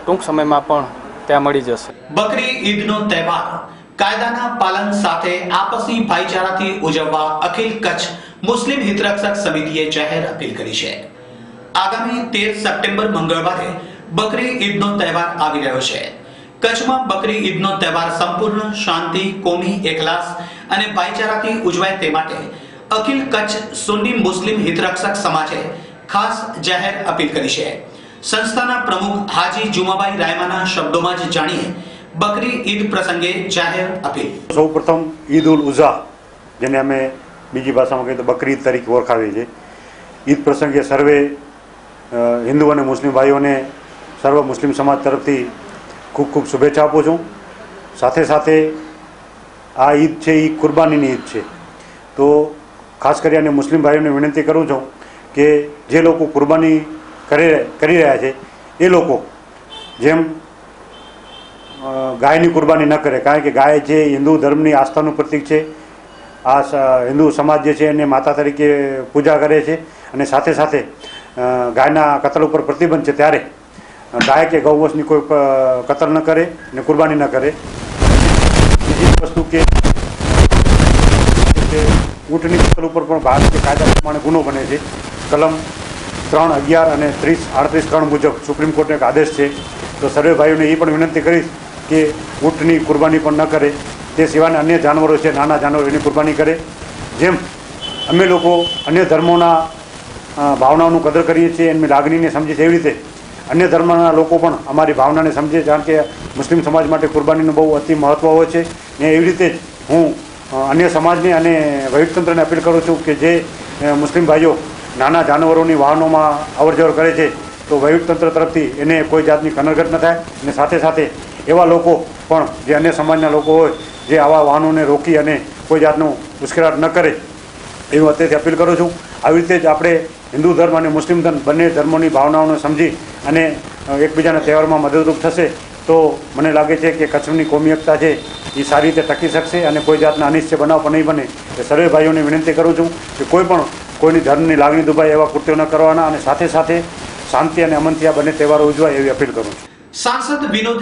ટૂંક સમયમાં પણ ત્યાં મળી જશે। બકરી ઈદનો તહેવાર કાયદાના પાલન સાથે આપસી ભાઈચારાથી ઉજવવા અખિલ કચ્છ મુસ્લિમ હિતરક્ષક સમિતિએ જાહેર અપીલ કરી છે। આગામી 13 સપ્ટેમ્બર મંગળવારે બકરી ઈદનો તહેવાર આવી રહ્યો છે। કચ્છમાં બકરી ઈદનો તહેવાર સંપૂર્ણ શાંતિ, કોમી એકલાસ અને ભાઈચારાથી ઉજવાય તે માટે અખિલ કચ્છ સુન્ની મુસ્લિમ હિતરક્ષક સમાજે ખાસ જાહેર અપીલ કરી છે। સંસ્થાના પ્રમુખ હાજી જુમાભાઈ રાયમાના શબ્દોમાં જ જાણીએ બકરી ઈદ પ્રસંગે જાહેર અપીલ। સૌપ્રથમ ઈદ ઉલ ઉઝા, જેને અમે બીજી ભાષામાં કહીએ તો બકરી ઈદ તરીકે ઓળખાવીએ છીએ, ઈદ પ્રસંગે સર્વે હિન્દુ અને મુસ્લિમ ભાઈઓને સર્વ મુસ્લિમ સમાજ તરફથી ખૂબ ખૂબ શુભેચ્છા આપું છું। સાથે સાથે આ ઈદ છે એ કુરબાનીની ઈદ છે, તો ખાસ કરીને મુસ્લિમ ભાઈઓને વિનંતી કરું છું કે જે લોકો કુરબાની કરી રહ્યા છે એ લોકો જેમ ગાયની કુરબાની ન કરે, કારણ કે ગાય છે હિન્દુ ધર્મની આસ્થાનું પ્રતીક છે। આ હિન્દુ સમાજ જે છે એને માતા તરીકે પૂજા કરે છે અને સાથે સાથે ગાયના કતલ ઉપર પ્રતિબંધ છે, ત્યારે ગાય કે ગૌવંશની કોઈ કતલ ન કરે અને કુરબાની ન કરે। બીજી વસ્તુ કે ઊંટની કતલ ઉપર પણ ભારતીય કાયદા પ્રમાણે ગુનો બને છે। કલમ 3, 11 અને 30, 38 3 મુજબ સુપ્રીમ કોર્ટનો એક આદેશ છે। તો સર્વે ભાઈઓને એ પણ વિનંતી કરીશ કે ઊંટની કુરબાની પણ ન કરે, તે સિવાયના અન્ય જાનવરો છે, નાના જાનવરો, એની કુરબાની કરે। જેમ અમે લોકો અન્ય ધર્મોના ભાવનાઓનું કદર કરીએ છીએ, એમની લાગણીને સમજીએ છીએ, એવી રીતે અન્ય ધર્મના લોકો પણ અમારી ભાવનાને સમજે, કારણ કે મુસ્લિમ સમાજ માટે કુરબાનીનું બહુ અતિ મહત્ત્વ હોય છે। ને એવી રીતે જ હું અન્ય સમાજને અને વહીવટતંત્રને અપીલ કરું છું કે જે મુસ્લિમ ભાઈઓ નાના જાનવરોની વાહનોમાં અવરજવર કરે છે તો વહીવટતંત્ર તરફથી એને કોઈ જાતની કનરગત ન થાય, અને સાથે સાથે એવા લોકો પણ જે અન્ય સમાજના લોકો હોય જે આવા વાહનોને રોકી અને કોઈ જાતનું ઉશ્કેરાટ ન કરે, એવું અત્યારથી અપીલ કરું છું। આવી રીતે જ આપણે હિન્દુ ધર્મ અને મુસ્લિમ ધર્મ બંને ધર્મોની ભાવનાઓને સમજી અને એકબીજાના તહેવારમાં મદદરૂપ થશે તો મને લાગે છે કે કચ્છની કોમી એકતા છે એ સારી રીતે ટકી શકશે અને કોઈ જાતના અનિશ્ચય બનાવ પણ નહીં બને। એ સર્વે ભાઈઓને વિનંતી કરું છું કે કોઈ પણ કોઈની ધર્મની લાગણી દુભાય એવા કૃત્યો ન કરવાના, અને સાથે સાથે શાંતિ અને અમનથી આ બંને તહેવારો ઉજવાય એવી અપીલ કરું છું। સાંસદ વિનોદ